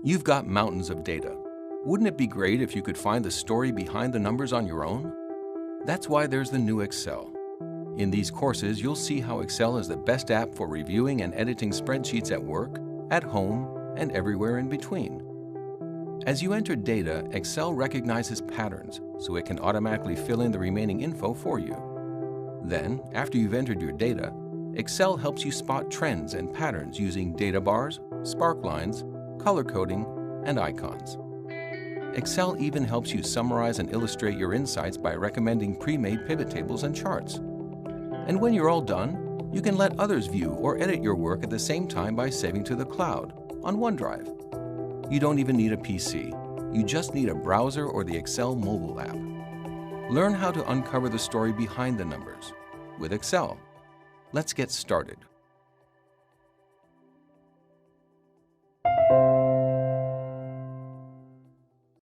You've got mountains of data. Wouldn't it be great if you could find the story behind the numbers on your own? That's why there's the new Excel. In these courses, you'll see how Excel is the best app for reviewing and editing spreadsheets at work, at home, and everywhere in between. As you enter data, Excel recognizes patterns, so it can automatically fill in the remaining info for you. Then, after you've entered your data, Excel helps you spot trends and patterns using data bars, spark lines, color coding, and icons. Excel even helps you summarize and illustrate your insights by recommending pre-made pivot tables and charts. And when you're all done, you can let others view or edit your work at the same time by saving to the cloud on OneDrive. You don't even need a PC. You just need a browser or the Excel mobile app. Learn how to uncover the story behind the numbers with Excel. Let's get started.